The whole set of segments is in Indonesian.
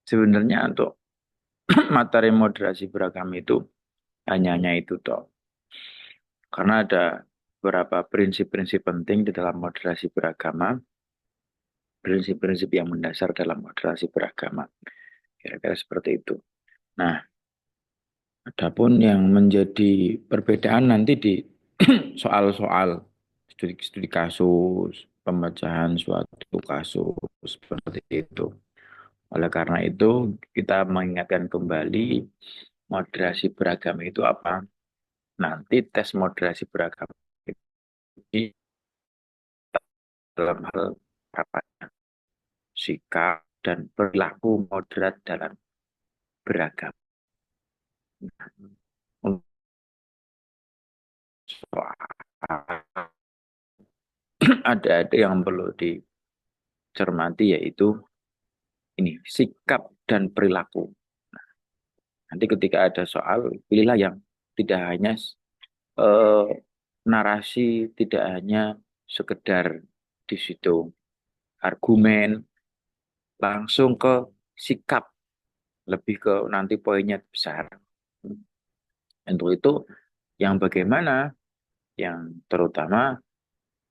Sebenarnya untuk materi moderasi beragama itu hanya itu toh. Karena ada beberapa prinsip-prinsip penting di dalam moderasi beragama, prinsip-prinsip yang mendasar dalam moderasi beragama. Kira-kira seperti itu. Nah, adapun yang menjadi perbedaan nanti di soal-soal studi kasus, pemecahan suatu kasus seperti itu. Oleh karena itu, kita mengingatkan kembali moderasi beragama itu apa? Nanti tes moderasi beragama ini dalam hal apa? Sikap dan perilaku moderat dalam beragama. Untuk soal ada yang perlu dicermati yaitu ini sikap dan perilaku. Nanti ketika ada soal, pilihlah yang tidak hanya eh, narasi, tidak hanya sekedar di situ argumen, langsung ke sikap, lebih ke nanti poinnya besar. Untuk itu, yang bagaimana, yang terutama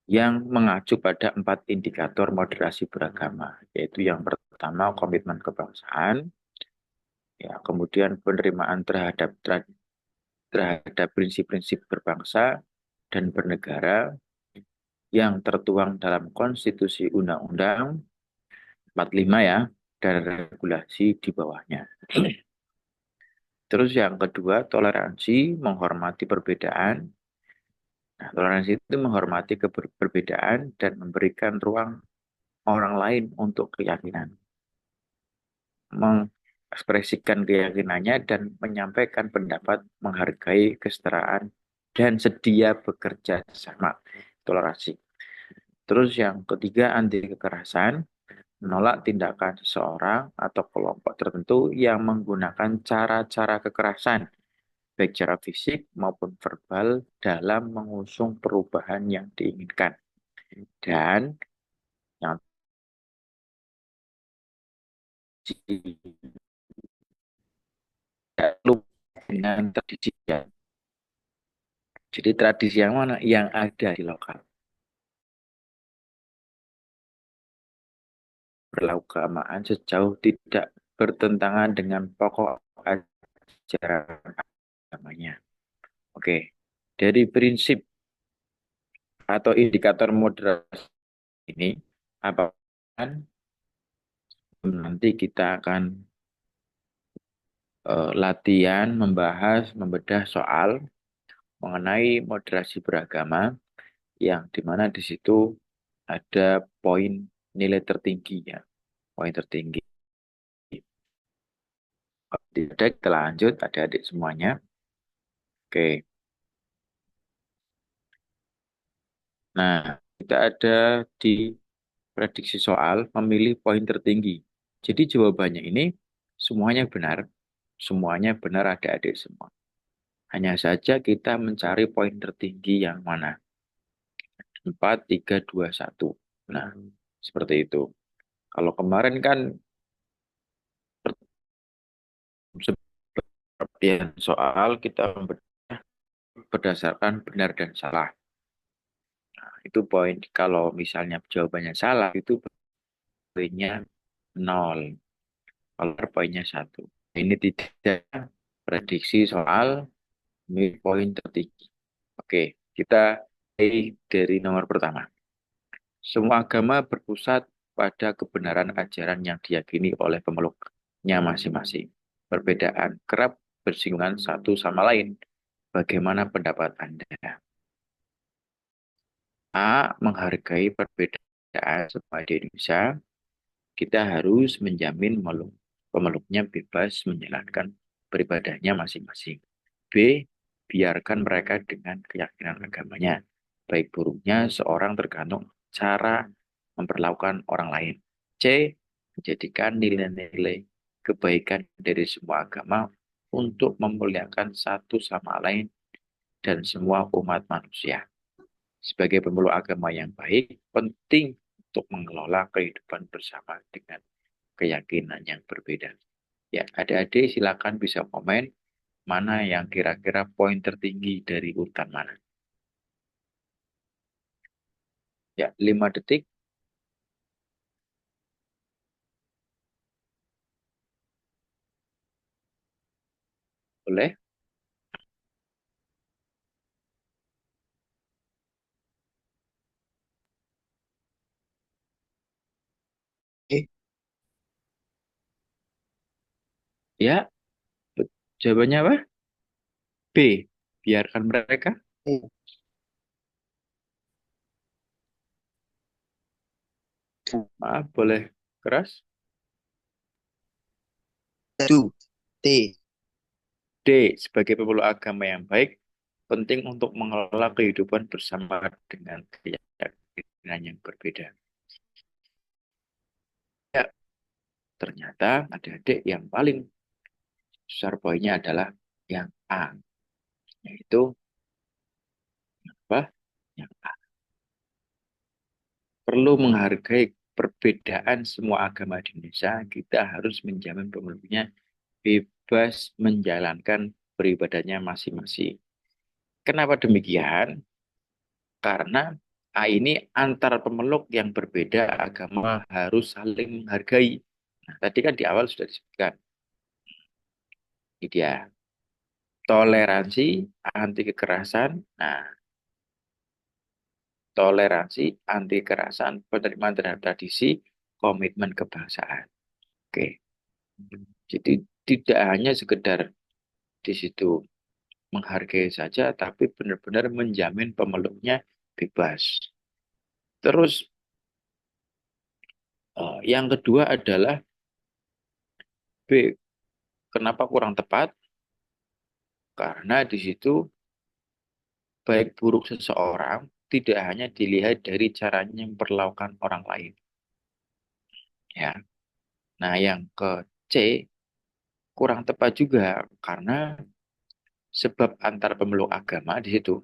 yang mengacu pada 4 indikator moderasi beragama, yaitu yang pertama komitmen kebangsaan, ya, kemudian penerimaan terhadap prinsip-prinsip berbangsa dan bernegara yang tertuang dalam konstitusi undang-undang 45 ya, dan regulasi di bawahnya. Terus yang kedua, toleransi, menghormati perbedaan. Nah, toleransi itu menghormati perbedaan dan memberikan ruang orang lain untuk keyakinan. Mengekspresikan keyakinannya dan menyampaikan pendapat, menghargai kesetaraan, dan sedia bekerja sama. Toleransi. Terus yang ketiga, anti kekerasan. Menolak tindakan seseorang atau kelompok tertentu yang menggunakan cara-cara kekerasan, baik secara fisik maupun verbal, dalam mengusung perubahan yang diinginkan. Dan yang tidak lupa dengan tradisi. Jadi tradisi yang mana? Yang ada di lokal. Beragamaan sejauh tidak bertentangan dengan pokok ajaran agamanya. Oke, dari prinsip atau indikator moderasi ini, apa nanti kita akan latihan, membahas, membedah soal mengenai moderasi beragama yang dimana di situ ada poin nilai tertingginya, poin tertinggi. Tidak, kita lanjut, adik-adik semuanya. Oke, nah kita ada di prediksi soal memilih poin tertinggi. Jadi jawabannya ini semuanya benar adik-adik semua. Hanya saja kita mencari poin tertinggi yang mana. 4, 3, 2, 1. Nah, seperti itu. Kalau kemarin kan seperti soal kita berdasarkan benar dan salah. Nah, itu poin. Kalau misalnya jawabannya salah, itu poinnya 0. Kalau poinnya 1. Ini tidak prediksi soal poin tertinggi. Oke, kita dari nomor pertama. Semua agama berpusat pada kebenaran ajaran yang diyakini oleh pemeluknya masing-masing. Perbedaan kerap bersinggungan satu sama lain. Bagaimana pendapat Anda? A. Menghargai perbedaan semua di Indonesia. Kita harus menjamin pemeluknya bebas menjalankan peribadahnya masing-masing. B. Biarkan mereka dengan keyakinan agamanya. Baik buruknya seorang tergantung cara memperlakukan orang lain. C. Menjadikan nilai-nilai kebaikan dari semua agama untuk memuliakan satu sama lain dan semua umat manusia. Sebagai pemeluk agama yang baik, penting untuk mengelola kehidupan bersama dengan keyakinan yang berbeda. Ya, adik-adik silakan bisa komen mana yang kira-kira poin tertinggi dari urutan mana. Ya, 5 detik boleh. Eh, Ya, jawabannya apa? B. Biarkan mereka. eh, Maaf, boleh keras. satu, T. D. Sebagai pemeluk agama yang baik, penting untuk mengelola kehidupan bersama dengan keyakinan yang berbeda. Ya, ternyata adik-adik yang paling besar poinnya adalah yang A, yaitu apa? Yang A. Perlu menghargai perbedaan semua agama di Indonesia, kita harus menjamin pemeluknya bebas menjalankan peribadahnya masing-masing. Kenapa demikian? Karena A ini antar pemeluk yang berbeda agama harus saling menghargai. Nah, tadi kan di awal sudah disebutkan. Ini dia. Toleransi, anti kekerasan. Nah, toleransi, anti kekerasan, penerimaan terhadap tradisi, komitmen kebangsaan. Oke. Jadi tidak hanya sekedar di situ menghargai saja, tapi benar-benar menjamin pemeluknya bebas. Terus yang kedua adalah B. Kenapa kurang tepat? Karena di situ baik buruk seseorang tidak hanya dilihat dari caranya memperlakukan orang lain. Ya. Nah, yang ke C kurang tepat juga karena sebab antar pemeluk agama di situ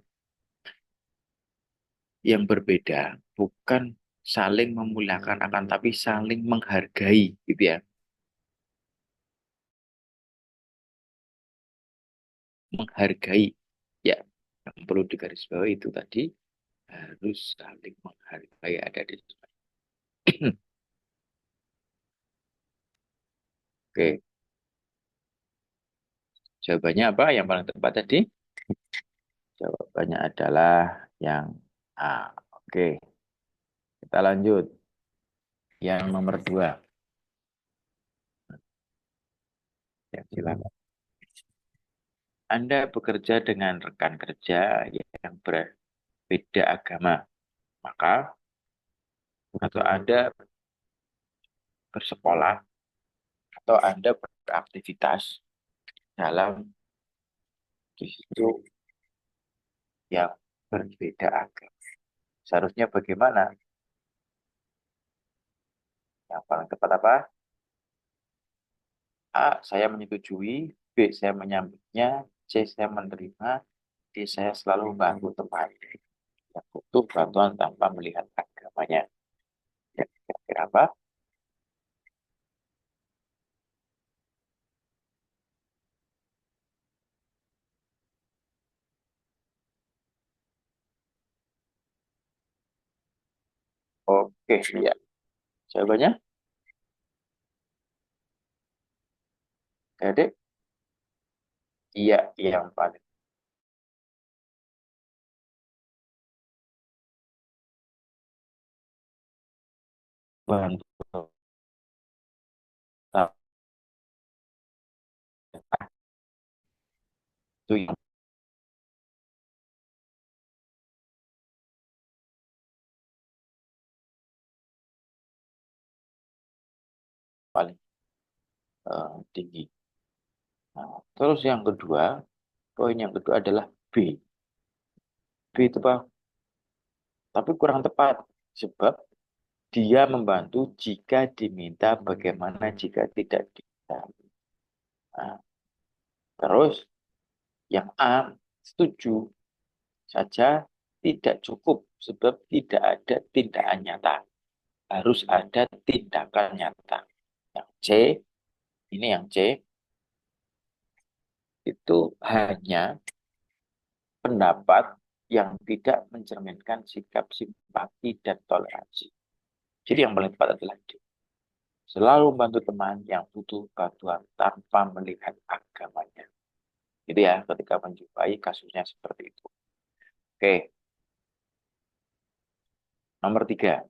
yang berbeda bukan saling memuliakan akan tapi saling menghargai gitu ya. Menghargai. Ya, yang perlu digarisbawahi itu tadi harus saling menghargai ada di situ. Oke, jawabannya apa yang paling tepat tadi? Jawabannya adalah yang A. Oke, kita lanjut. Yang nomor 2. Ya, silakan. Anda bekerja dengan rekan kerja yang berbeda agama, maka atau Anda bersekolah atau Anda beraktivitas dalam di situ yang berbeda agama. Seharusnya bagaimana? Yang paling tepat apa? A. Saya menyetujui. B. Saya menyambutnya. C. Saya menerima. D. Saya selalu membantu teman yang butuh bantuan tanpa melihat agamanya. Ya, kira-kira apa? Oke, ya. Jawabannya, adik, iya, yang paling bantu itu yang paling tinggi. Nah, terus yang kedua, poin yang kedua adalah B. B itu apa? Tapi kurang tepat. Sebab dia membantu jika diminta, bagaimana jika tidak diminta. Nah, terus yang A, setuju saja tidak cukup sebab tidak ada tindakan nyata. Harus ada tindakan nyata. Yang C, ini yang C, itu hanya pendapat yang tidak mencerminkan sikap simpati dan toleransi. Jadi yang paling tepat adalah D. Selalu membantu teman yang butuh bantuan tanpa melihat agamanya. Jadi ya, ketika menjumpai kasusnya seperti itu. Oke, nomor 3.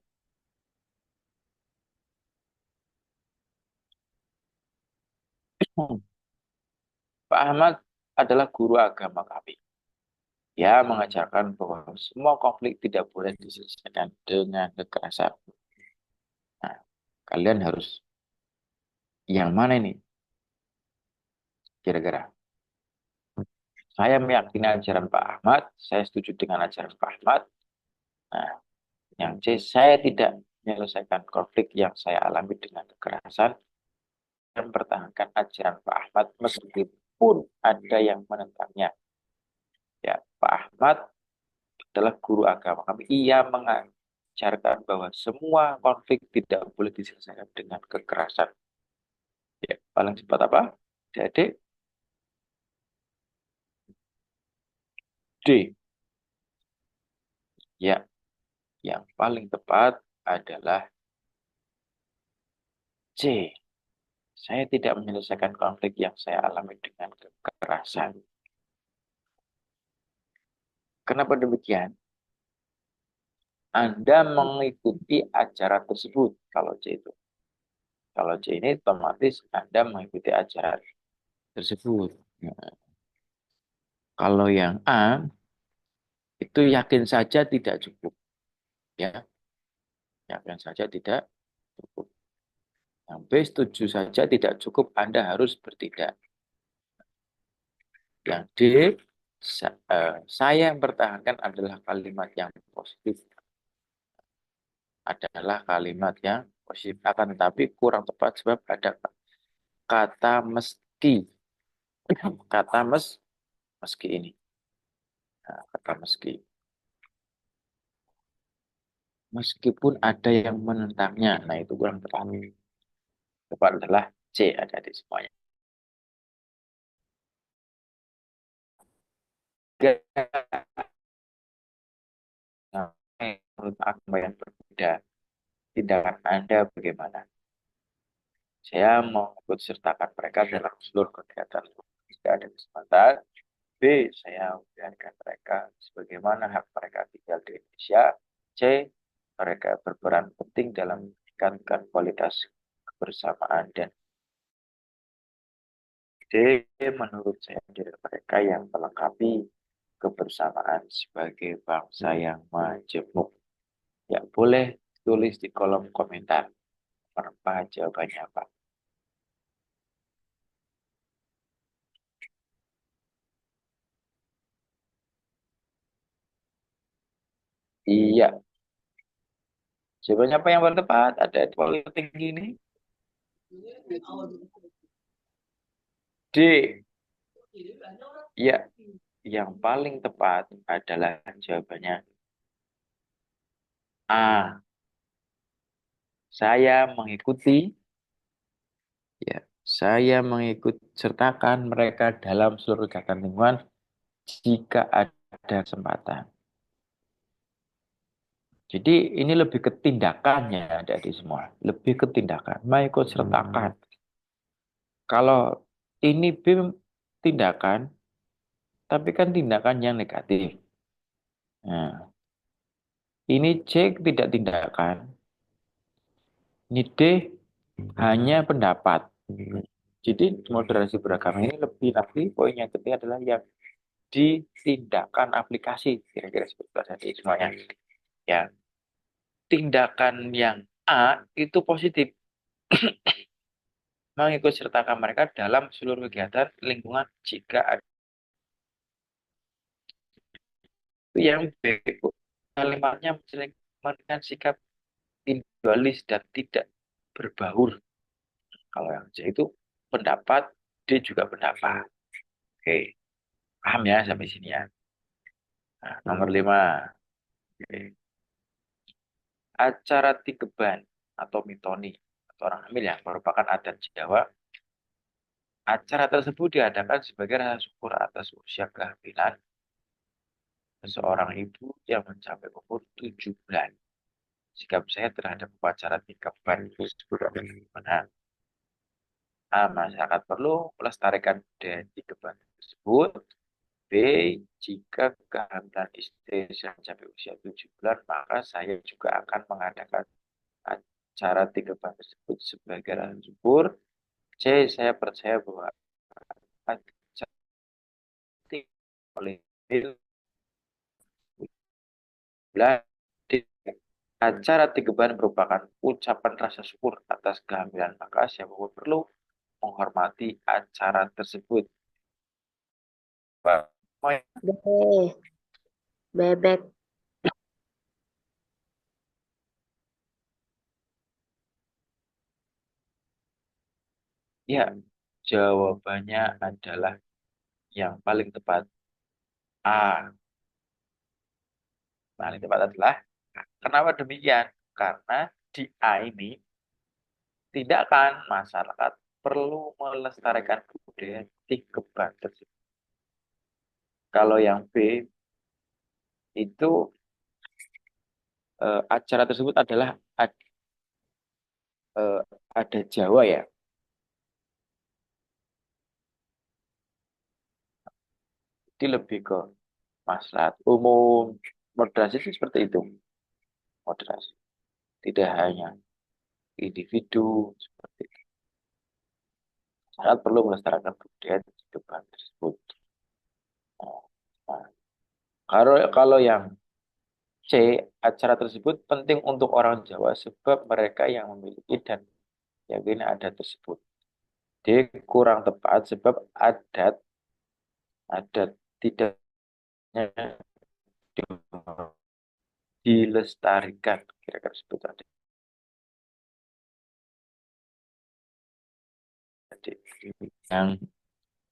Pak Ahmad adalah guru agama kami. Dia mengajarkan bahwa semua konflik tidak boleh diselesaikan dengan kekerasan. Nah, kalian harus yang mana ini? Kira-kira. Saya meyakini ajaran Pak Ahmad. Saya setuju dengan ajaran Pak Ahmad. Nah, yang C, saya tidak menyelesaikan konflik yang saya alami dengan kekerasan dan mempertahankan ajaran Pak Ahmad meskipun ada yang menentangnya. Ya, Pak Ahmad adalah guru agama kami. Ia mengajarkan bahwa semua konflik tidak boleh diselesaikan dengan kekerasan. Ya, paling cepat apa? Jadi D. Ya, yang paling tepat adalah C. Saya tidak menyelesaikan konflik yang saya alami dengan kekerasan. Kenapa demikian? Anda mengikuti acara tersebut. Kalau C itu. Kalau C ini otomatis Anda mengikuti acara tersebut. Nah, kalau yang A, itu yakin saja tidak cukup. Ya, yakin saja tidak cukup. Yang B, setuju saja tidak cukup. Anda harus bertindak. Yang D, saya yang mempertahankan adalah kalimat yang positif. Adalah kalimat yang positif. Akan tetapi kurang tepat sebab ada kata meski. Kata meski ini. Nah, kata meski. Meskipun ada yang menentangnya. Nah, itu kurang tepat. Tepat adalah C, ada di semuanya. Nah, menurut agama yang berbeda, tindakan Anda bagaimana? Saya mau ikut sertakan mereka dalam seluruh kegiatan jika ada kesempatan. B, saya membiarkan mereka sebagaimana hak mereka tinggal di Indonesia. C, mereka berperan penting dalam meningkatkan kualitas kebersamaan. Dan D, menurut saya menjadi mereka yang melengkapi kebersamaan sebagai bangsa yang majemuk. Ya, boleh tulis di kolom komentar. Apa jawabannya, Pak? Iya, jawabannya apa yang paling tepat? Ada di paling tinggi ini. D. Ya, yang paling tepat adalah jawabannya A. Saya mengikuti, ya, saya mengikut sertakan mereka dalam seluruh kegiatan lingkungan jika ada kesempatan. Jadi ini lebih ke tindakannya dari semua, lebih ke tindakan, mengikut sertakan. Kalau ini B tindakan, tapi kan tindakan yang negatif. Nah, ini C tidak tindakan, ini D hanya pendapat. Jadi moderasi beragama ini lebih nanti poin yang ketiga adalah yang ditindakan aplikasi kira-kira seperti itu tadi semuanya. Ya, tindakan yang A itu positif mengikut sertakan mereka dalam seluruh kegiatan lingkungan jika ada itu yang B kalimatnya mencerminkan sikap individualis dan tidak berbaur. Kalau yang C itu pendapat, D juga pendapat. Oke, paham ya sampai sini ya. Nah, nomor 5. Oke. Acara tigeban atau mitoni orang hamil yang merupakan adat Jawa. Acara tersebut diadakan sebagai rasa syukur atas usia kehamilan seorang ibu yang mencapai umur 7 bulan. Sikap saya terhadap upacara tikapan tersebut adalah bagaimana? A. Masyarakat perlu melestarikan budaya tikapan tersebut. B. Jika kehamilan istri saya mencapai usia 7 bulan, maka saya juga akan mengadakan acara tikapan tersebut sebagai rasa syukur. C. Saya percaya bahwa acara oleh bulan. Acara Tigeban merupakan ucapan rasa syukur atas kehamilan, maka siapapun perlu menghormati acara tersebut. Pak. B. Bebek. Ya, jawabannya adalah yang paling tepat A. Paling tepat adalah A. Kenapa demikian? Karena di A ini tidak kan masyarakat perlu melestarikan budaya Tigeban tersebut. Kalau yang B itu acara tersebut adalah eh, ada Jawa ya. Jadi lebih ke maslahat umum. Moderasi itu seperti itu. Moderasi. Tidak hanya individu seperti itu. Sangat perlu melestarikan budaya di depan tersebut. Nah, kalau yang C, acara tersebut penting untuk orang Jawa sebab mereka yang memiliki dan yakin ada tersebut. D, kurang tepat sebab adat tidaknya dilestarikan. Kira-kira sebut ada. Yang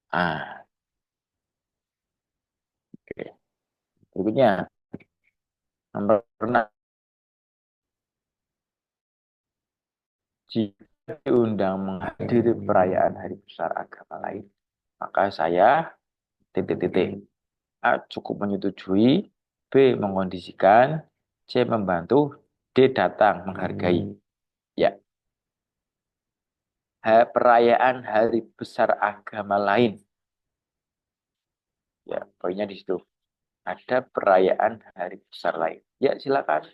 A. Oke. Berikutnya, nomor 6. Jika diundang menghadiri perayaan hari besar agama lain, maka saya titik-titik. A. Cukup menyetujui. B. Mengkondisikan. C. Membantu. D. Datang menghargai. Ya, perayaan hari besar agama lain. Ya, poinnya di situ. Ada perayaan hari besar lain. Ya, silakan.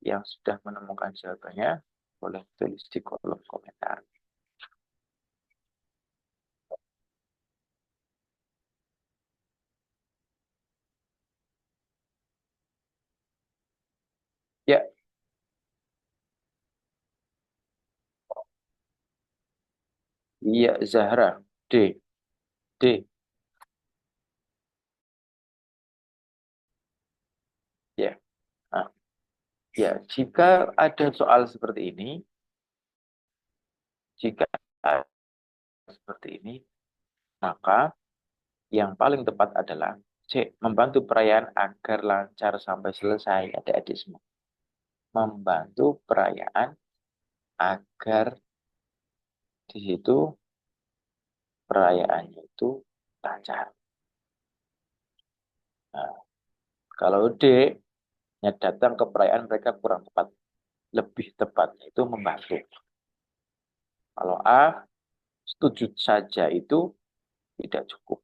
Yang sudah menemukan jawabannya, boleh tulis di kolom komentar. Ya, iya Zahra. D. D. Ya. Nah, ya, jika ada soal seperti ini, jika ada seperti ini, maka yang paling tepat adalah C. Membantu perayaan agar lancar sampai selesai, adik-adik semua. Membantu perayaan agar di situ perayaannya itu lancar. Nah, kalau D, nya datang ke perayaan mereka kurang tepat. Lebih tepatnya itu membantu. Kalau A, setuju saja itu tidak cukup.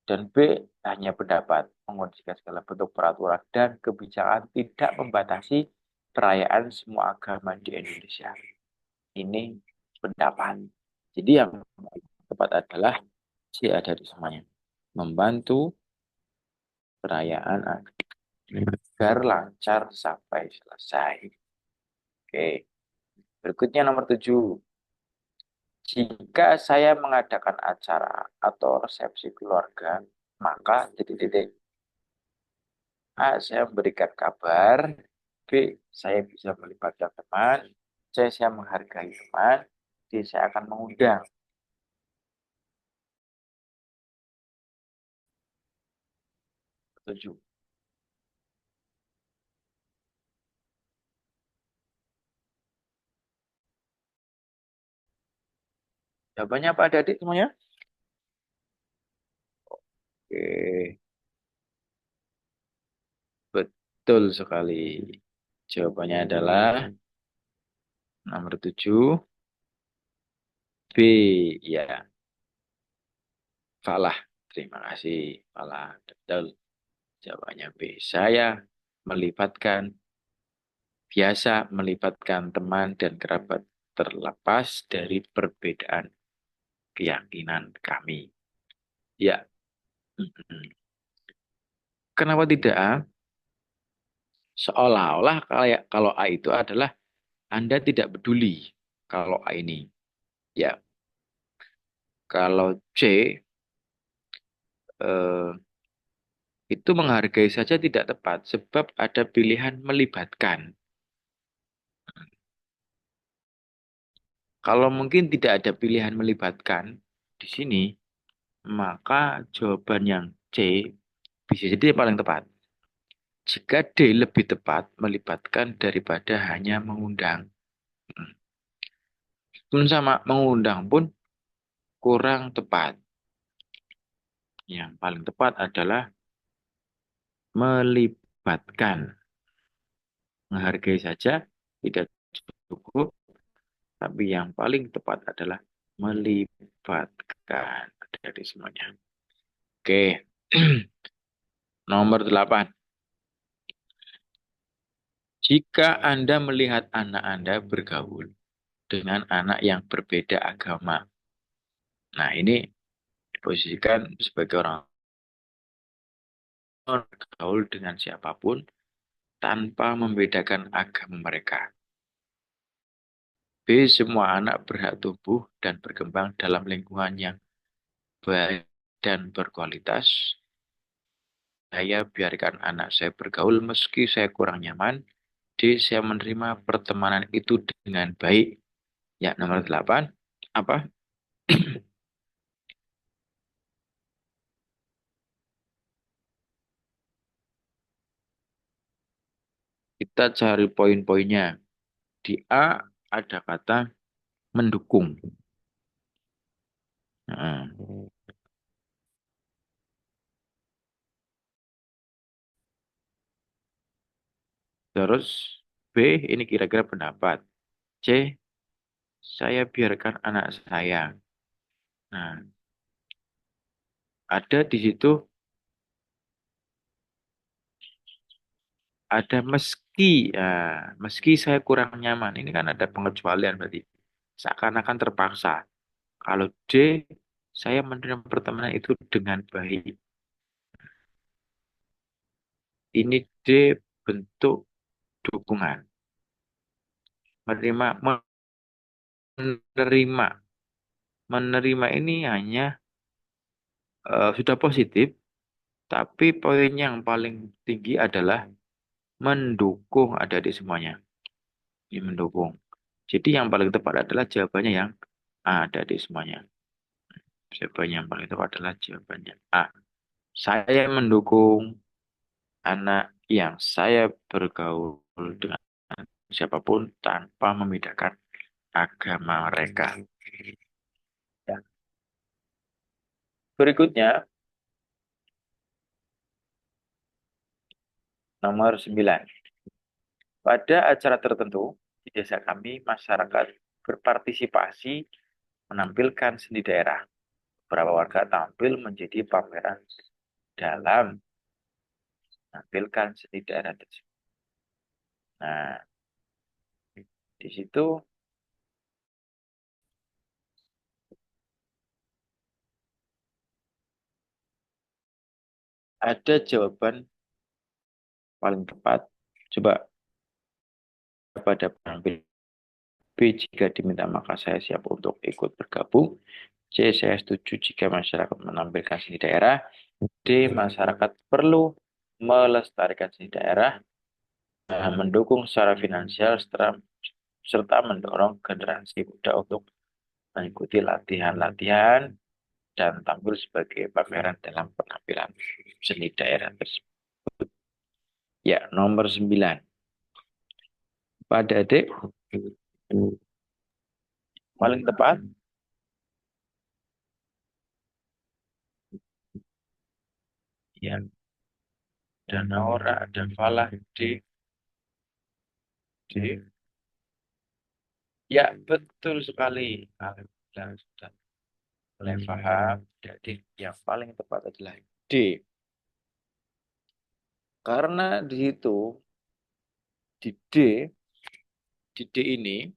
Dan B, hanya pendapat. Mengkondisikan segala bentuk peraturan dan kebijakan tidak membatasi perayaan semua agama di Indonesia. Ini pendapat. Jadi yang tepat adalah C ada di semuanya. Membantu perayaan agar lancar sampai selesai. Oke. Berikutnya nomor 7. Jika saya mengadakan acara atau resepsi keluarga, maka titik-titik. A. Saya memberikan kabar. B. Saya bisa melibatkan teman. C. Saya menghargai teman. D. Saya akan mengundang. Setuju. Jawabannya apa adik-adik semuanya? Oke, betul sekali. Jawabannya adalah nomor 7 B. Ya, salah. Terima kasih. Salah. Betul. Jawabannya B. Saya melibatkan, biasa melibatkan teman dan kerabat terlepas dari perbedaan keyakinan kami. Ya. Kenapa tidak A? Seolah-olah kayak kalau A itu adalah Anda tidak peduli kalau A ini. Ya, kalau C eh, itu menghargai saja tidak tepat sebab ada pilihan melibatkan. Kalau mungkin tidak ada pilihan melibatkan di sini, maka jawaban yang C bisa jadi yang paling tepat. Jika D lebih tepat melibatkan daripada hanya mengundang. Pun sama mengundang pun kurang tepat. Yang paling tepat adalah melibatkan. Menghargai saja tidak cukup, tapi yang paling tepat adalah melibatkan dari semuanya. Oke, nomor 8. Jika Anda melihat anak Anda bergaul dengan anak yang berbeda agama. Nah, ini diposisikan sebagai orang bergaul dengan siapapun tanpa membedakan agama mereka. B. Semua anak berhak tumbuh dan berkembang dalam lingkungan yang baik dan berkualitas. Saya biarkan anak saya bergaul meski saya kurang nyaman. D. Saya menerima pertemanan itu dengan baik. Ya, nomor 8. Apa? Kita cari poin-poinnya. Di A ada kata mendukung. Nah, terus B, ini kira-kira pendapat. C, saya biarkan anak saya. Nah, ada di situ, ada meski. Ya, meski saya kurang nyaman. Ini kan ada pengecualian berarti. Seakan-akan terpaksa. Kalau D, saya menerima pertemanan itu dengan baik. Ini D bentuk dukungan. Menerima, menerima. Menerima ini hanya sudah positif, tapi poin yang paling tinggi adalah mendukung adik-adik semuanya. Ini mendukung. Jadi yang paling tepat adalah jawabannya yang A, adik-adik semuanya. Jawabannya yang paling tepat adalah jawabannya A. Saya mendukung anak yang saya bergaul dengan siapapun tanpa membedakan agama mereka. Ya. Berikutnya, nomor 9. Pada acara tertentu, di desa kami, masyarakat berpartisipasi menampilkan seni daerah. Beberapa warga tampil menjadi pameran dalam menampilkan seni daerah tersebut. Nah, di situ ada jawaban paling tepat. Coba pada penampil B, jika diminta maka saya siap untuk ikut bergabung. C, saya setuju jika masyarakat menampilkan seni daerah. D, masyarakat perlu melestarikan seni daerah, mendukung secara finansial serta mendorong generasi muda untuk mengikuti latihan-latihan dan tampil sebagai pameran dalam penampilan seni daerah tersebut. Ya, nomor 9. Pada adik paling tepat Ya, ada Naura, ada Falah, D. D. Ya, betul sekali. Alhamdulillah, sudah mulai paham. Jadi yang paling tepat adalah D. Karena di situ, di D, di D ini,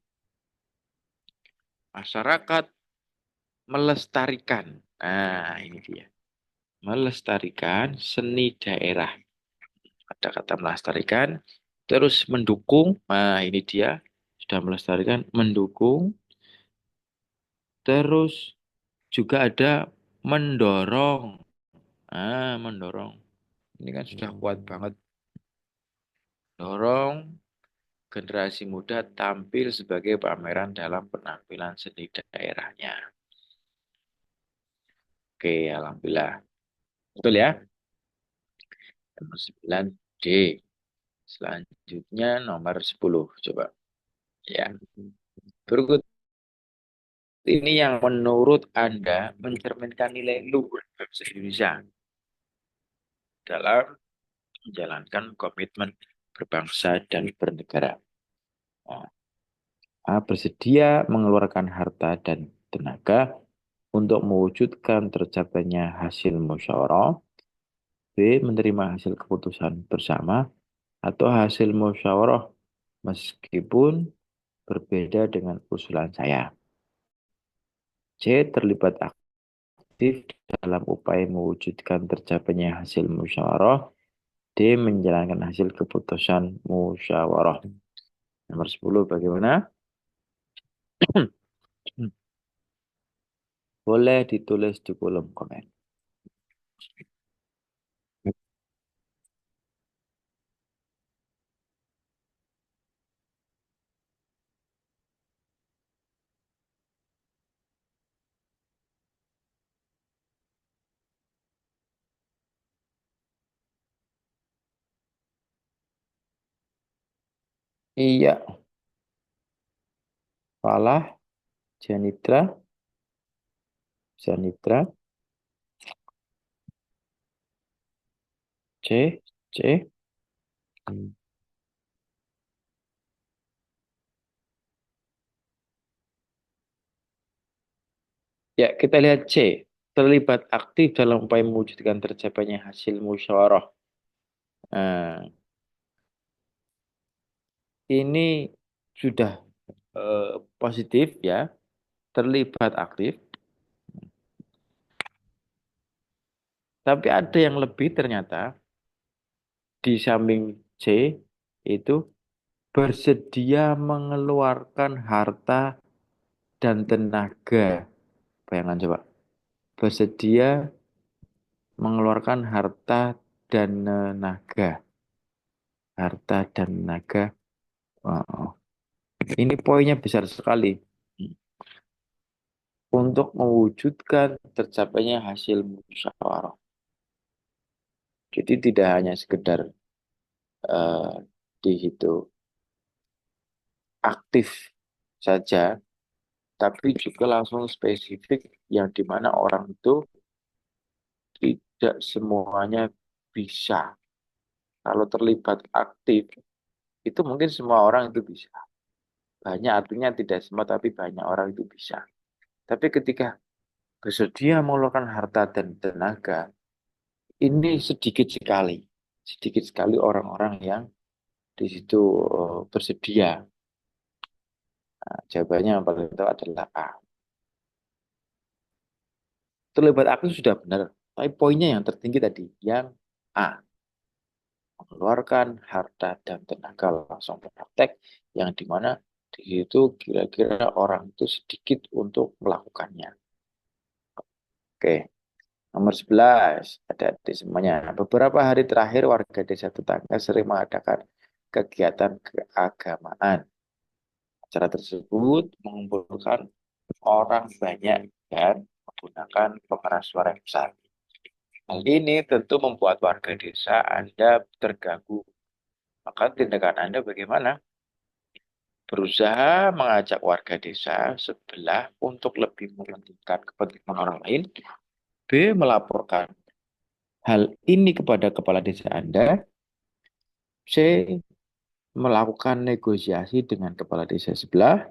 masyarakat melestarikan. Nah, ini dia. Melestarikan seni daerah. Ada kata melestarikan, terus mendukung. Nah, ini dia. Sudah melestarikan, mendukung. Terus juga ada mendorong. Mendorong. Ini kan sudah kuat banget. Dorong generasi muda tampil sebagai pameran dalam penampilan seni daerahnya. Oke, alhamdulillah. Betul ya? Nomor 9 D. Selanjutnya nomor 10. Coba. Ya. Berikut ini yang menurut Anda mencerminkan nilai luhur bangsa Indonesia dalam menjalankan komitmen berbangsa dan bernegara. Nah, A. Bersedia mengeluarkan harta dan tenaga untuk mewujudkan tercapainya hasil musyawarah. B. Menerima hasil keputusan bersama atau hasil musyawarah meskipun berbeda dengan usulan saya. C. Terlibat aktif dalam upaya mewujudkan tercapainya hasil musyawarah. D. Menjalankan hasil keputusan musyawarah. Nomor 10 bagaimana? Boleh ditulis di kolom komen. Iya, Falah, Janitra, Janitra, C, C. Ya, kita lihat C. Terlibat aktif dalam upaya mewujudkan tercapainya hasil musyawarah. Nah, ini sudah positif ya, terlibat aktif. Tapi ada yang lebih ternyata di samping C itu bersedia mengeluarkan harta dan tenaga. Bayangkan coba, bersedia mengeluarkan harta dan tenaga. Harta dan tenaga. Oh, ini poinnya besar sekali. Untuk mewujudkan tercapainya hasil musyawarah. Jadi tidak hanya sekedar eh, di situ aktif saja, tapi juga langsung spesifik yang dimana orang itu tidak semuanya bisa. Kalau terlibat aktif, itu mungkin semua orang itu bisa. Banyak artinya tidak semua, tapi banyak orang itu bisa. Tapi ketika bersedia mengeluarkan harta dan tenaga, ini sedikit sekali orang-orang yang di situ bersedia. Nah, jawabannya yang paling tahu adalah A. Terlibat aktif sudah benar, tapi poinnya yang tertinggi tadi, yang A. Mengeluarkan harta dan tenaga langsung praktek, yang dimana di situ kira-kira orang itu sedikit untuk melakukannya. Oke, nomor 11, ada di semuanya. Beberapa hari terakhir warga desa tetangga sering mengadakan kegiatan keagamaan. Acara tersebut mengumpulkan orang banyak dan menggunakan pengeras suara yang besar. Hal ini tentu membuat warga desa Anda terganggu. Maka tindakan Anda bagaimana? Berusaha mengajak warga desa sebelah untuk lebih mementingkan kepentingan orang lain. B. Melaporkan hal ini kepada kepala desa Anda, C. Melakukan negosiasi dengan kepala desa sebelah,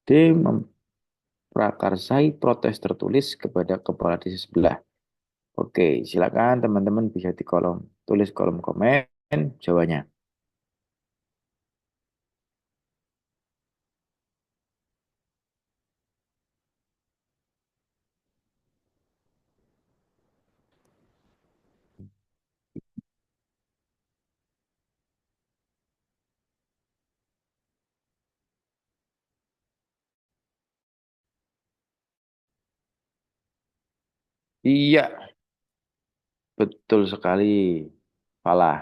D. Memprakarsai protes tertulis kepada kepala desa sebelah. Oke, silakan teman-teman bisa di kolom tulis kolom komen jawabannya. Iya, betul sekali. Salah.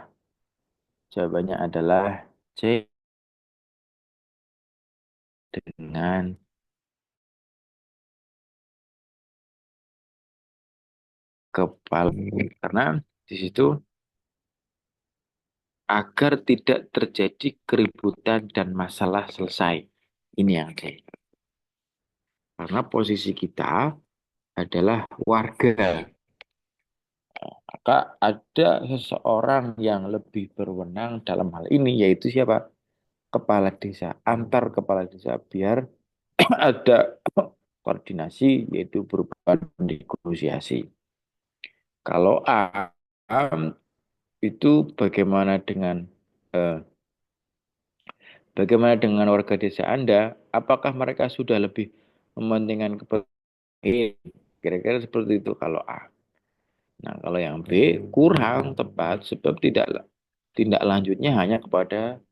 Jawabannya adalah C dengan kepala. Karena di situ agar tidak terjadi keributan dan masalah selesai. Ini yang C. Karena posisi kita adalah warga. Maka ada seseorang yang lebih berwenang dalam hal ini, yaitu siapa? Kepala desa. Antar kepala desa biar ada koordinasi, yaitu berupa negosiasi. Kalau A itu eh, bagaimana dengan warga desa Anda? Apakah mereka sudah lebih mementingkan kepentingan ini? Kira-kira seperti itu kalau A. Nah, kalau yang B kurang tepat sebab tindak lanjutnya hanya kepada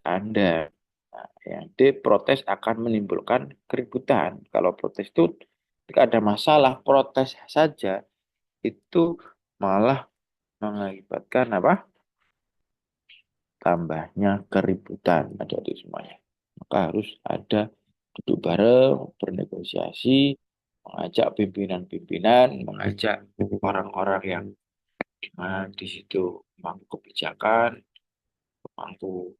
Anda. Nah, yang D protes akan menimbulkan keributan. Kalau protes itu ketika ada masalah protes saja itu malah mengakibatkan apa? Tambahnya keributan adik-adik semuanya. Maka harus ada duduk bareng, bernegosiasi, mengajak pimpinan-pimpinan, mengajak orang-orang yang di situ pemangku kebijakan, pemangku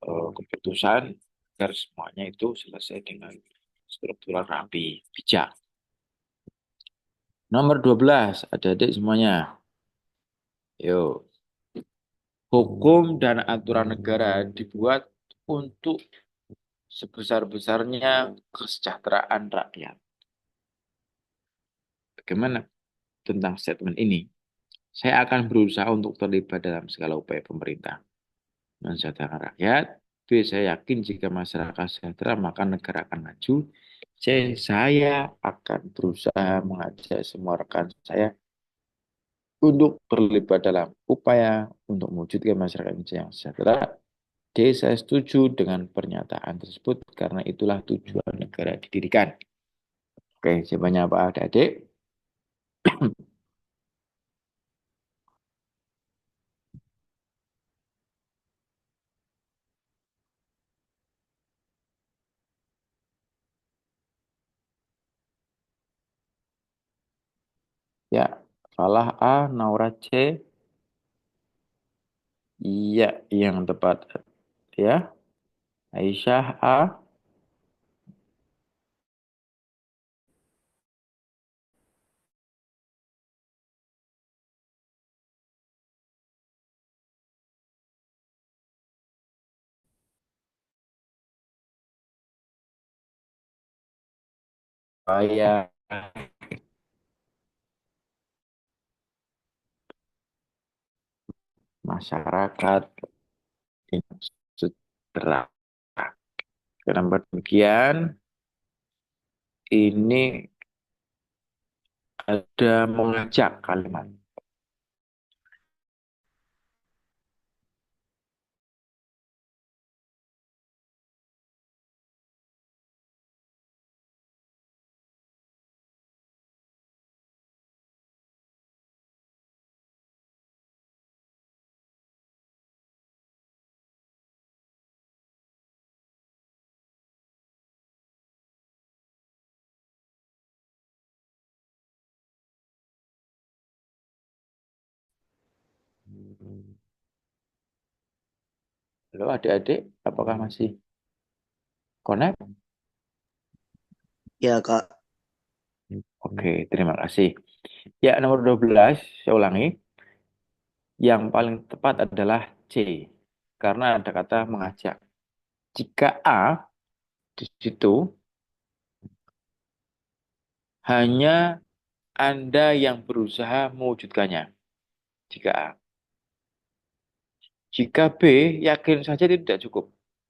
keputusan, agar semuanya itu selesai dengan struktural rapi, bijak. Nomor 12, adik-adik semuanya. Yuk, hukum dan aturan negara dibuat untuk sebesar-besarnya kesejahteraan rakyat. Bagaimana tentang statement ini? Saya akan berusaha untuk terlibat dalam segala upaya pemerintah mensejahterakan rakyat. B. Saya yakin jika masyarakat sejahtera maka negara akan maju. C. Saya akan berusaha mengajak semua rekan saya untuk terlibat dalam upaya untuk mewujudkan masyarakat Indonesia yang sejahtera. D. Saya setuju dengan pernyataan tersebut karena itulah tujuan negara didirikan. Oke, jawabannya apa adik-adik? Ya, salah A, Naura C. Iya, yang tepat. Ya, Aisyah A. Saya masyarakat yang sejahtera. Kenapa demikian? Ini ada mengajak kalimat. Halo adik-adik, apakah masih connect? Ya, Kak. Oke, terima kasih. Ya, nomor 12, saya ulangi. Yang paling tepat adalah C. Karena ada kata mengajak. Jika A di situ hanya Anda yang berusaha mewujudkannya. Jika A. Jika B, yakin saja itu tidak cukup.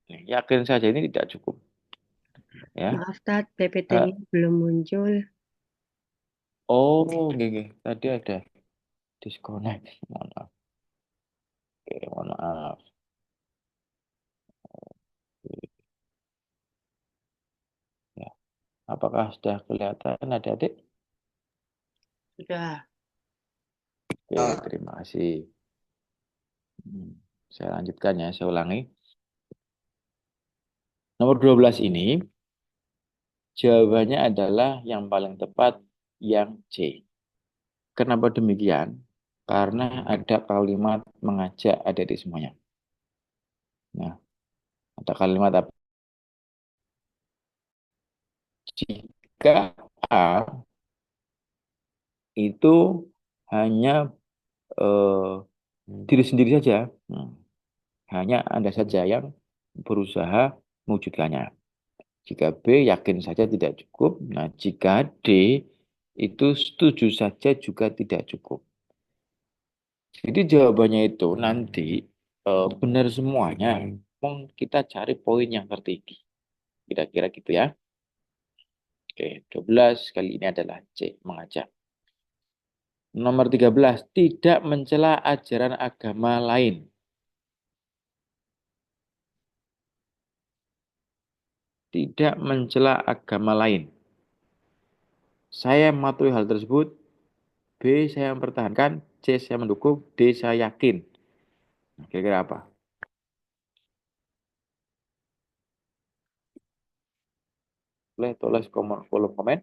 Nih, yakin saja ini tidak cukup. Ya. Maaf, Tat, Eh, PPT-nya belum muncul. oh, gini. Tadi ada disconnect. Mohon maaf. Oke, mohon maaf. Ya. Apakah sudah kelihatan adik-adik? Sudah. Oke, terima kasih. Hmm, Saya lanjutkan ya, saya ulangi. Nomor 12 ini, jawabannya adalah yang paling tepat yang C. Kenapa demikian? Karena ada kalimat mengajak adik-adik semuanya. Nah, ada kalimat apa? Jika A itu hanya eh, diri sendiri saja, hanya Anda saja yang berusaha mewujudkannya. Jika B yakin saja tidak cukup, nah jika D itu setuju saja juga tidak cukup. Jadi jawabannya itu nanti benar semuanya. Kita cari poin yang tertinggi. Kira-kira gitu ya. Oke, 12 kali ini adalah C, mengajak. Nomor 13, tidak mencela ajaran agama lain. Tidak mencela agama lain. Saya mematuhi hal tersebut. B, saya mempertahankan. C, saya mendukung. D, saya yakin. Nah, kira-kira apa? Boleh tulis kolom komen.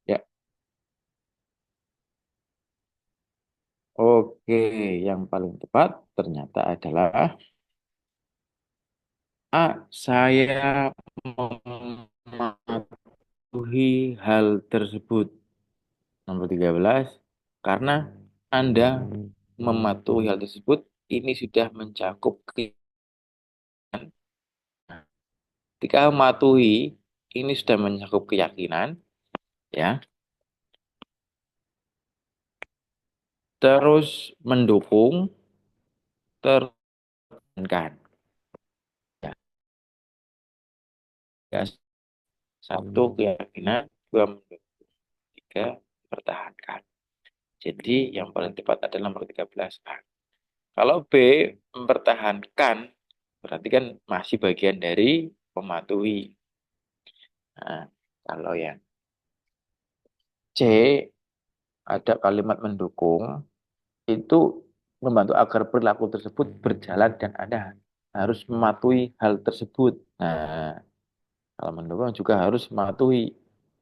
Ya, oke. Yang paling tepat ternyata adalah A. Saya mematuhi hal tersebut. Nomor 13. Karena Anda mematuhi hal tersebut, ini sudah mencakup keyakinan. Ketika mematuhi, ini sudah mencakup keyakinan, ya. Terus mendukung, teruskan. Ya, ya. Satu keyakinan, dua mendukung, tiga pertahankan. Jadi yang paling tepat adalah nomor 13 A. Kalau B mempertahankan, berarti kan masih bagian dari mematuhi. Nah, kalau yang C ada kalimat mendukung, itu membantu agar perilaku tersebut berjalan dan Anda harus mematuhi hal tersebut. Nah, kalau mendukung juga harus mematuhi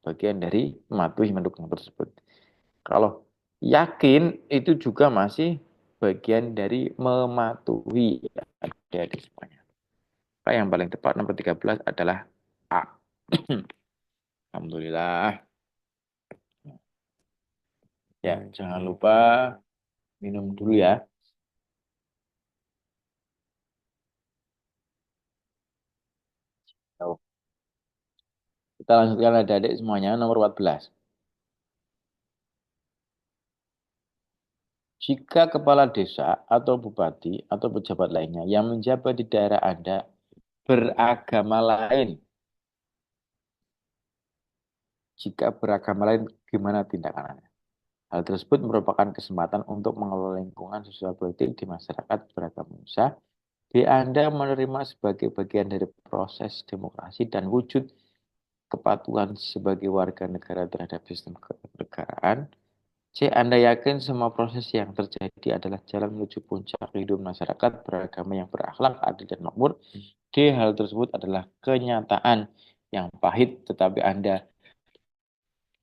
bagian dari mematuhi mendukung tersebut. Kalau yakin itu juga masih bagian dari mematuhi. Ada di semuanya. Maka yang paling tepat nomor 13 adalah A. Alhamdulillah. Ya, jangan lupa minum dulu ya. Oh, kita lanjutkan adik-adik semuanya nomor 14. Jika kepala desa atau bupati atau pejabat lainnya yang menjabat di daerah Anda beragama lain, jika beragama lain, gimana tindakan Anda? Hal tersebut merupakan kesempatan untuk mengelola lingkungan sosial politik di masyarakat beragama Indonesia. B. Anda menerima sebagai bagian dari proses demokrasi dan wujud kepatuhan sebagai warga negara terhadap sistem kenegaraan. C. Anda yakin semua proses yang terjadi adalah jalan menuju puncak kehidupan masyarakat beragama yang berakhlak, adil, dan makmur. D. Hal tersebut adalah kenyataan yang pahit, tetapi Anda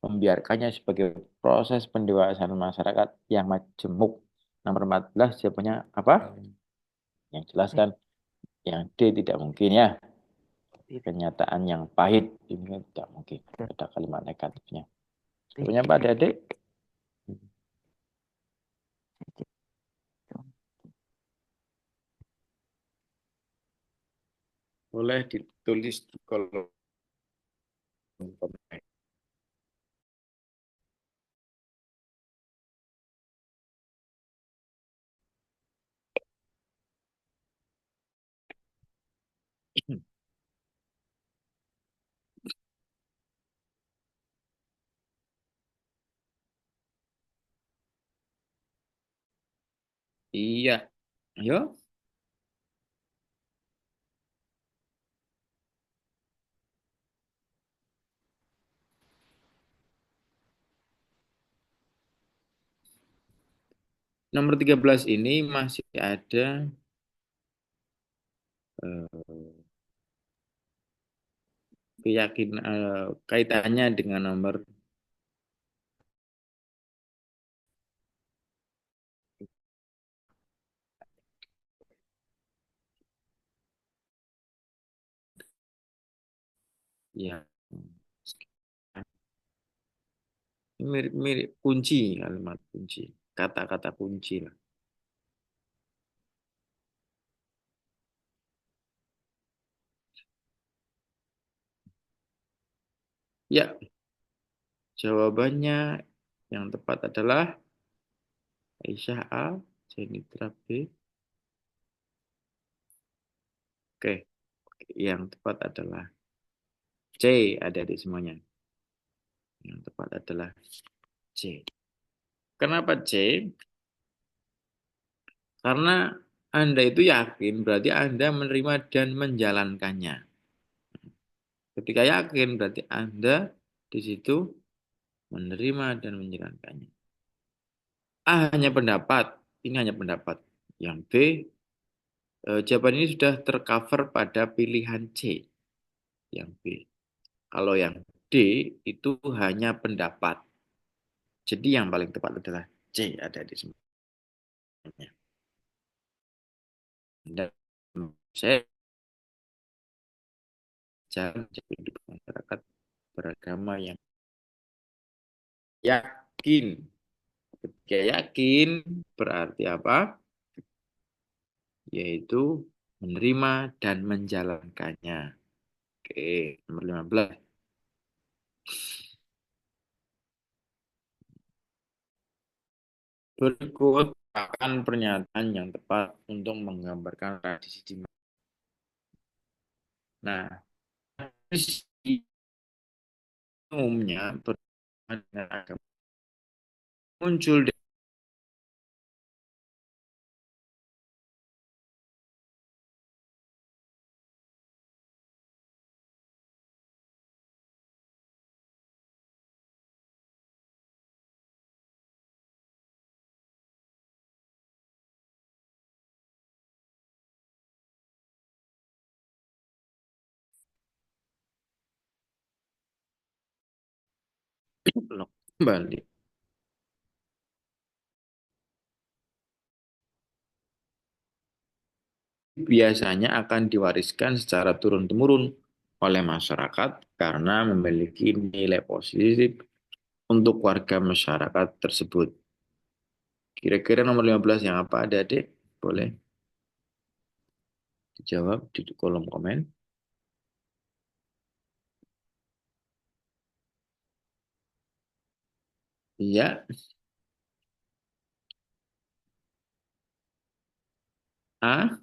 membiarkannya sebagai proses pendewasaan masyarakat yang majemuk. Nomor 14, jawabannya apa? Yang jelaskan. Yang D tidak mungkin ya. Kenyataan yang pahit. Ini kan tidak mungkin. Ada kalimat negatifnya. Jawabannya apa adik-adik? Boleh ditulis di kolom komentar. Iya. Ayo. Nomor 13 ini masih ada eh, keyakinan kaitannya dengan nomor ya mirip-mirip kunci, kalimat kunci, kata-kata kunci lah. Ya, jawabannya yang tepat adalah Aisyah A, Jenitra B. Oke, yang tepat adalah C, ada di semuanya. Yang tepat adalah C. Kenapa C? Karena Anda itu yakin, berarti Anda menerima dan menjalankannya. Ketika yakin, berarti Anda di situ menerima dan menjalankannya. A hanya pendapat, ini hanya pendapat. Yang B, jawaban ini sudah tercover pada pilihan C, yang B. Kalau yang D itu hanya pendapat. Jadi yang paling tepat adalah C, ada di semuanya. Dan saya jalan kehidupan masyarakat beragama yang yakin. Ketika yakin berarti apa? Yaitu menerima dan menjalankannya. Oke, nomor 15. Berikut akan pernyataan yang tepat untuk menggambarkan tradisi di Melayu. Nah, tradisi umumnya berhubungan dengan agama muncul dari kembali. Biasanya akan diwariskan secara turun-temurun oleh masyarakat karena memiliki nilai positif untuk warga masyarakat tersebut. Kira-kira nomor 15 yang apa, adik-adik? Boleh dijawab di kolom komen. Iya, A,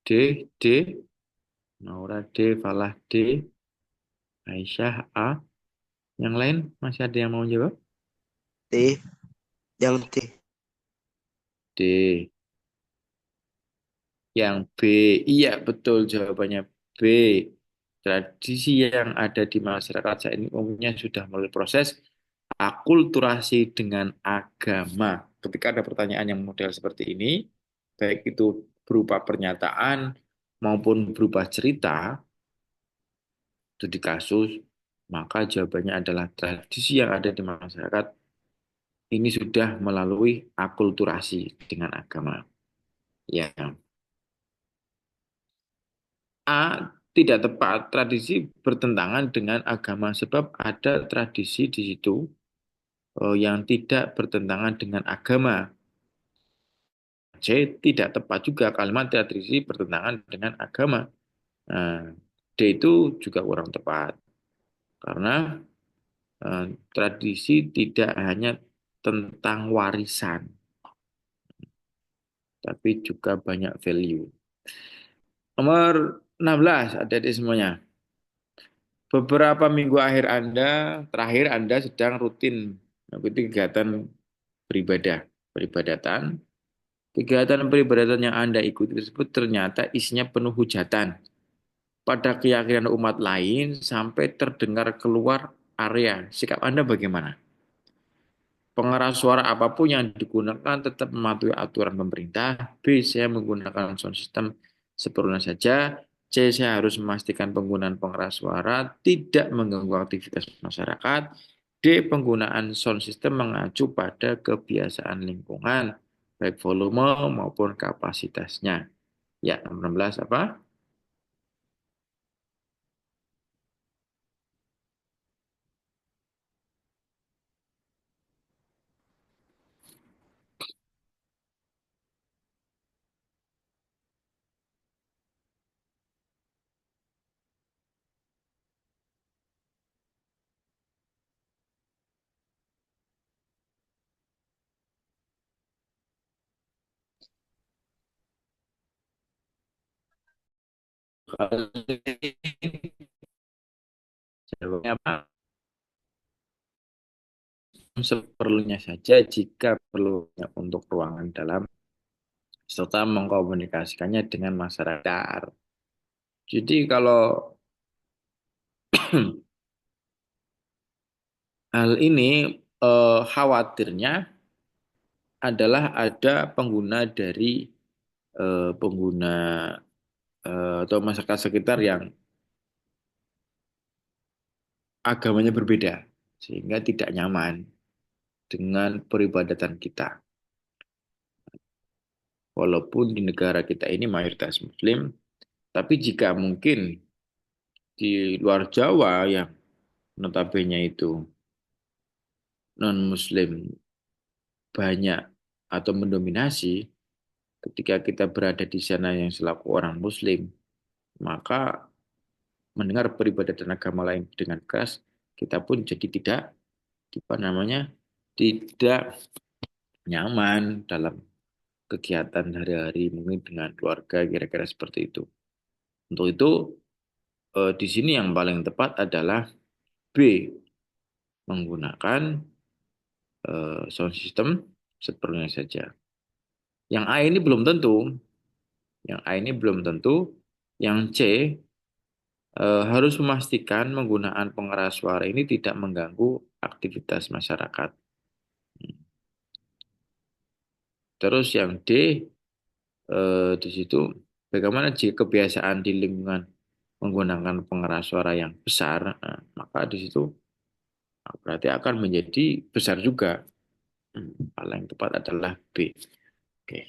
D, D, Naura D, Falah D, Aisyah A. Yang lain masih ada yang mau jawab? T. Yang T. D. Yang B. Iya, betul jawabannya B. tradisi yang ada di masyarakat saat ini umumnya sudah melalui proses akulturasi dengan agama. Ketika ada pertanyaan yang model seperti ini, baik itu berupa pernyataan maupun berupa cerita, studi kasus, maka jawabannya adalah tradisi yang ada di masyarakat ini sudah melalui akulturasi dengan agama. Ya, A tidak tepat, tradisi bertentangan dengan agama sebab ada tradisi di situ yang tidak bertentangan dengan agama. C tidak tepat juga kalimat tradisi bertentangan dengan agama. Nah, D itu juga kurang tepat karena tradisi tidak hanya tentang warisan, tapi juga banyak value. Nomor 16, adik-adik semuanya. Beberapa minggu terakhir Anda sedang rutin mengikuti kegiatan beribadah, peribadatan. Kegiatan peribadatan yang Anda ikuti tersebut ternyata isinya penuh hujatan pada keyakinan umat lain sampai terdengar keluar area. Sikap Anda bagaimana? Pengeras suara apapun yang digunakan tetap mematuhi aturan pemerintah. B. Saya menggunakan sound system seperlunya saja. C. Saya harus memastikan penggunaan pengeras suara tidak mengganggu aktivitas masyarakat. D. Penggunaan sound system mengacu pada kebiasaan lingkungan, baik volume maupun kapasitasnya. Ya, nomor 16 apa? Jawabnya apa? Seperlunya saja jika perlunya untuk ruangan dalam serta mengkomunikasikannya dengan masyarakat. Jadi kalau hal ini khawatirnya adalah ada pengguna dari pengguna atau masyarakat sekitar yang agamanya berbeda sehingga tidak nyaman dengan peribadatan kita. Walaupun di negara kita ini mayoritas Muslim, tapi jika mungkin di luar Jawa yang notabene itu non-Muslim banyak atau mendominasi, ketika kita berada di sana yang selaku orang Muslim, maka mendengar peribadatan agama lain dengan keras, kita pun jadi tidak, apa namanya, tidak nyaman dalam kegiatan hari-hari mungkin dengan keluarga, kira-kira seperti itu. Untuk itu, di sini yang paling tepat adalah B, menggunakan sound system seperlunya saja. Yang A ini belum tentu, yang A ini belum tentu, yang C harus memastikan penggunaan pengeras suara ini tidak mengganggu aktivitas masyarakat. Terus yang D di situ bagaimana jika kebiasaan di lingkungan menggunakan pengeras suara yang besar, maka di situ berarti akan menjadi besar juga. Paling tepat adalah B. Oke.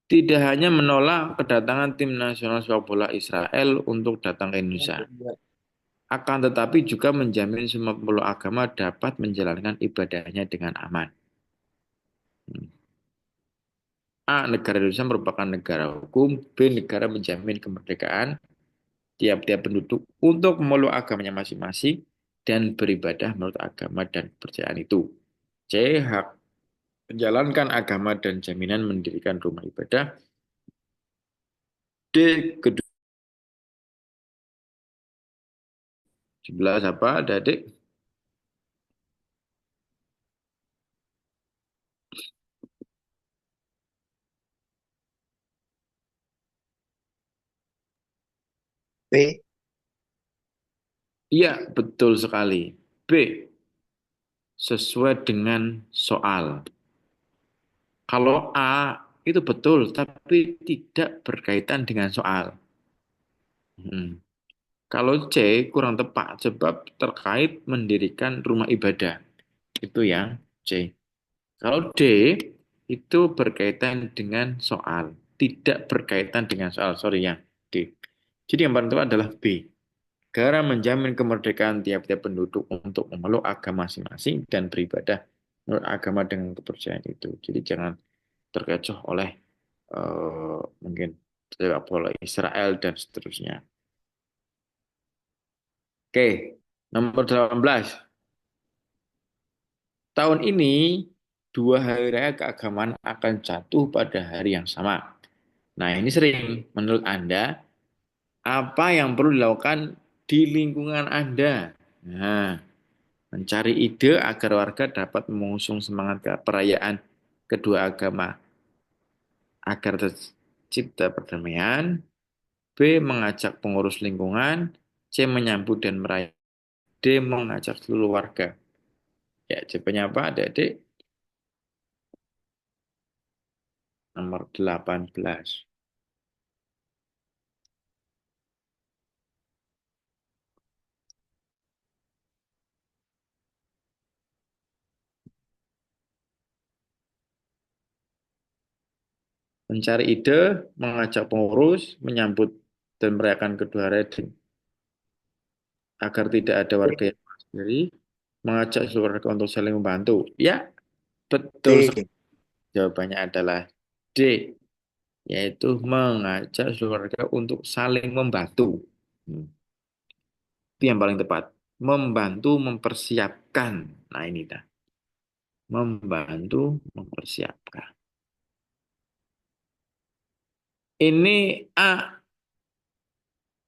Tidak hanya menolak kedatangan tim nasional sepak bola Israel untuk datang ke Indonesia, akan tetapi juga menjamin semua pemeluk agama dapat menjalankan ibadahnya dengan aman. A. Negara Indonesia merupakan negara hukum. B. Negara menjamin kemerdekaan tiap-tiap penduduk untuk memeluk agamanya masing-masing dan beribadah menurut agama dan kepercayaan itu. C. Hak menjalankan agama dan jaminan mendirikan rumah ibadah. D. Kedua 11 apa, adik? B. Iya, betul sekali. B, sesuai dengan soal. Kalau A itu betul, tapi tidak berkaitan dengan soal. Hmm. Kalau C kurang tepat, sebab terkait mendirikan rumah ibadah. Itu yang C. Kalau D itu berkaitan dengan soal, tidak berkaitan dengan soal. Sorry yang D. Jadi yang paling tepat adalah B. Negara menjamin kemerdekaan tiap-tiap penduduk untuk memeluk agama masing-masing dan beribadah menurut agama dengan kepercayaan itu. Jadi jangan terkecoh oleh mungkin sepak bola Israel dan seterusnya. Oke, nomor 18. Tahun ini dua hari raya keagamaan akan jatuh pada hari yang sama. Nah, ini sering. Menurut Anda, apa yang perlu dilakukan di lingkungan Anda? Nah, mencari ide agar warga dapat mengusung semangat perayaan kedua agama agar tercipta perdamaian. B. Mengajak pengurus lingkungan. C. Menyambut dan merayakan. D. Mengajak seluruh warga. Ya, jawabannya apa, adik-adik? Nomor 18. Mencari ide, mengajak pengurus, menyambut dan merayakan kedua hari agar tidak ada warga yang sendiri, mengajak seluruh warga untuk saling membantu. Ya, betul D. sekali. Jawabannya adalah D, yaitu mengajak seluruh warga untuk saling membantu. Hmm, Itu yang paling tepat. Membantu mempersiapkan. Nah, ini dah. Membantu mempersiapkan. Ini A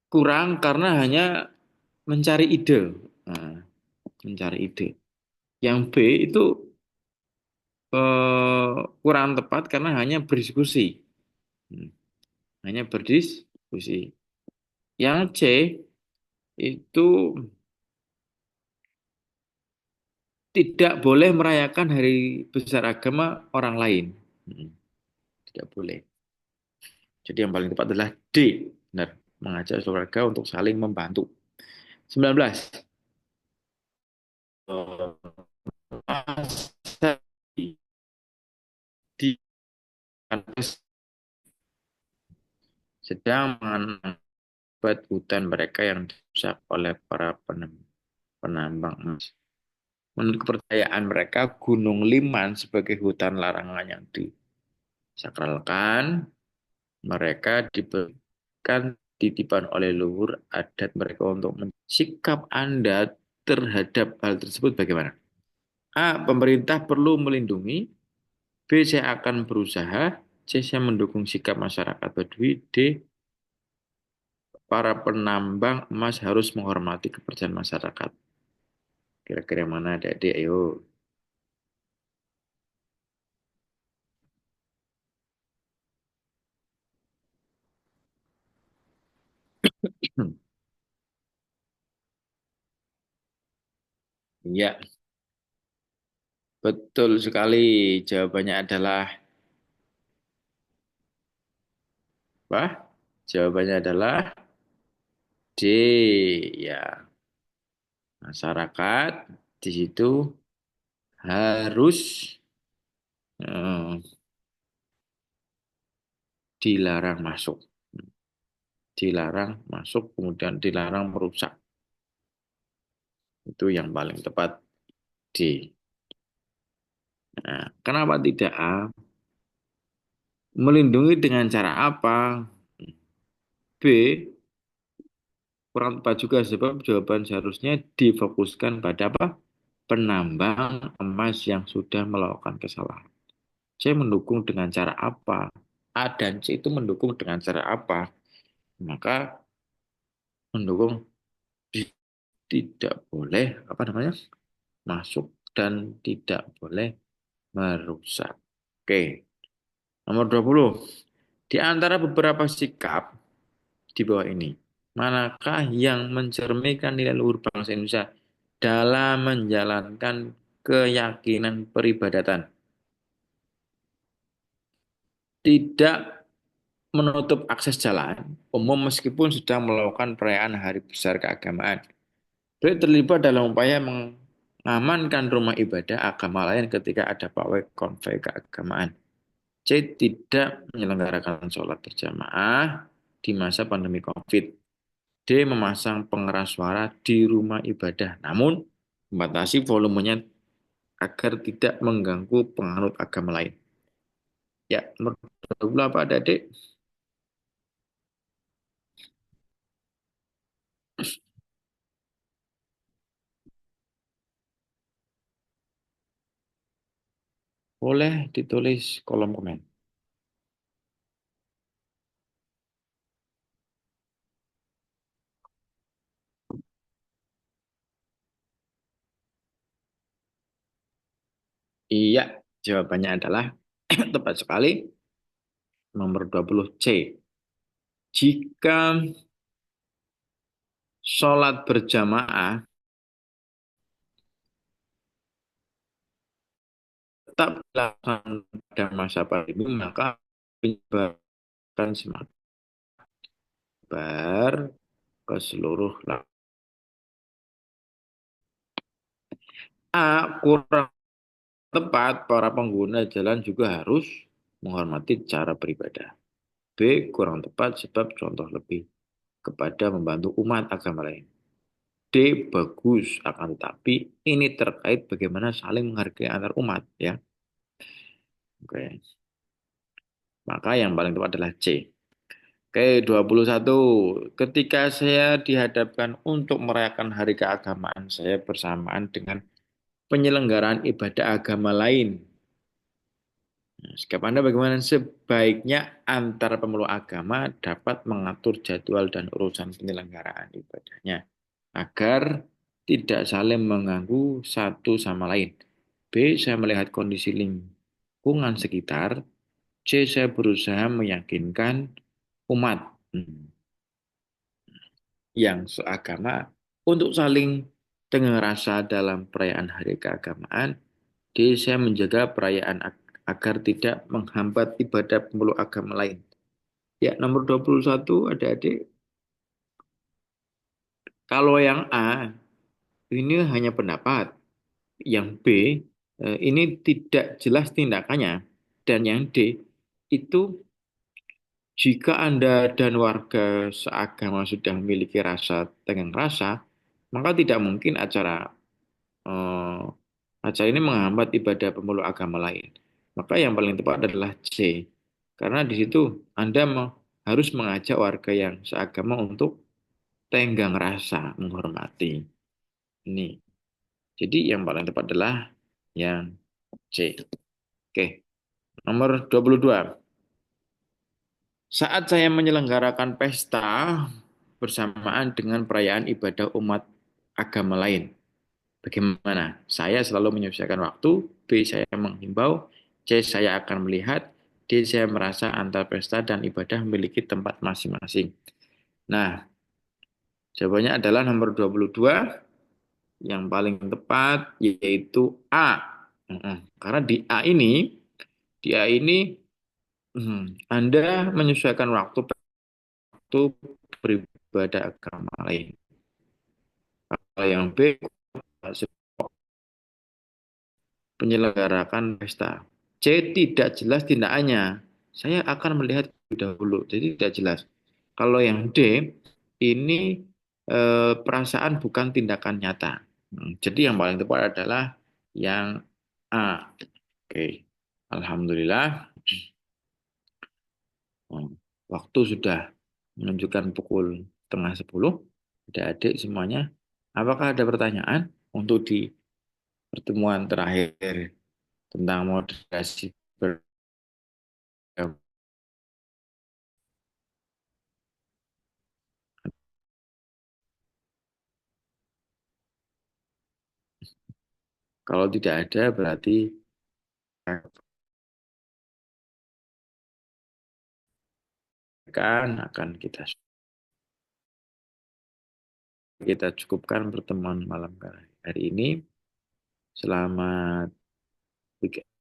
kurang karena hanya mencari ide. Nah, mencari ide. Yang B itu kurang tepat karena hanya berdiskusi. Hmm, Hanya berdiskusi. Yang C itu tidak boleh merayakan hari besar agama orang lain. Hmm, Tidak boleh. Jadi yang paling tepat adalah D. Benar. Mengajak keluarga untuk saling membantu. 19. Masa di kampus sedang menambah hutan mereka yang dirusak oleh para penambang emas. Menurut kepercayaan mereka, Gunung Liman sebagai hutan larangan yang disakralkan, mereka diberikan titipan oleh leluhur adat mereka untuk sikap Anda terhadap hal tersebut bagaimana? A. Pemerintah perlu melindungi. B. Saya akan berusaha. C. Saya mendukung sikap masyarakat Badui. D. Para penambang emas harus menghormati kepercayaan masyarakat. Kira-kira mana adik-adik? Ayo. Ya, betul sekali. Jawabannya adalah apa? Jawabannya adalah D. Ya, masyarakat di situ harus eh, dilarang masuk. Dilarang masuk, kemudian dilarang merusak. Itu yang paling tepat D. Nah, kenapa tidak A? Melindungi dengan cara apa? B. Kurang tepat juga sebab jawaban seharusnya difokuskan pada apa? Penambang emas yang sudah melakukan kesalahan. C mendukung dengan cara apa? A dan C itu mendukung dengan cara apa? Maka mendukung tidak boleh apa namanya? Masuk dan tidak boleh merusak. Oke, nomor 20. Di antara beberapa sikap di bawah ini. manakah yang mencerminkan nilai luhur bangsa Indonesia dalam menjalankan keyakinan peribadatan? Tidak menutup akses jalan umum meskipun sedang melakukan perayaan hari besar keagamaan. B. Terlibat dalam upaya mengamankan rumah ibadah agama lain ketika ada pawai konvoy keagamaan. C. Tidak menyelenggarakan sholat berjamaah di masa pandemi COVID. D. Memasang pengeras suara di rumah ibadah, namun membatasi volumenya agar tidak mengganggu penganut agama lain. Ya, nomor 20 apa adik? Boleh ditulis kolom komen. Iya, jawabannya adalah tepat sekali nomor 20 C. Jika sholat berjamaah tetap dilakukan pada masa pandemi, maka penyebaran semakin bar ke seluruh A. Kurang tepat, para pengguna jalan juga harus menghormati cara beribadah. B. Kurang tepat sebab contoh lebih kepada membantu umat agama lain. D. Bagus, akan tetapi ini terkait bagaimana saling menghargai antar umat, ya. Oke. Maka yang paling tepat adalah C. Oke, 21. Ketika saya dihadapkan untuk merayakan hari keagamaan saya bersamaan dengan penyelenggaraan ibadah agama lain. Nah, sikap Anda bagaimana? Sebaiknya antar pemeluk agama dapat mengatur jadwal dan urusan penyelenggaraan ibadahnya agar tidak saling mengganggu satu sama lain. B. Saya melihat kondisi lingkungan sekitar. C. Saya berusaha meyakinkan umat yang seagama untuk saling tengah rasa dalam perayaan hari keagamaan. D. Saya menjaga perayaan agar tidak menghambat ibadah pemeluk agama lain. Ya, nomor 21 adik-adik. Kalau yang A, ini hanya pendapat. Yang B, ini tidak jelas tindakannya. Dan yang D, itu jika Anda dan warga seagama sudah memiliki rasa tenggang rasa, maka tidak mungkin eh, acara ini menghambat ibadah pemeluk agama lain. Maka yang paling tepat adalah C. Karena di situ Anda harus mengajak warga yang seagama untuk tenggang rasa, menghormati. Ini. Jadi yang paling tepat adalah yang C. Oke, nomor 22. Saat saya menyelenggarakan pesta bersamaan dengan perayaan ibadah umat agama lain, bagaimana? Saya selalu menyelesaikan waktu, B. Saya menghimbau, C. Saya akan melihat, D. Saya merasa antar pesta dan ibadah memiliki tempat masing-masing. Nah, jawabannya adalah nomor 22, yang paling tepat yaitu A. Karena di A ini Anda menyesuaikan waktu beribadah agama lain. Kalau yang B, penyelenggarakan pesta. C, tidak jelas tindakannya. Saya akan melihat lebih dahulu. Jadi tidak jelas. Kalau yang D, ini perasaan bukan tindakan nyata. Jadi yang paling tepat adalah yang A. Oke. Alhamdulillah. Waktu sudah menunjukkan pukul tengah 10. Adik-adik semuanya. Apakah ada pertanyaan untuk di pertemuan terakhir tentang moderasi beragama? Kalau tidak ada berarti akan kita kita cukupkan pertemuan malam hari ini. Selamat weekend.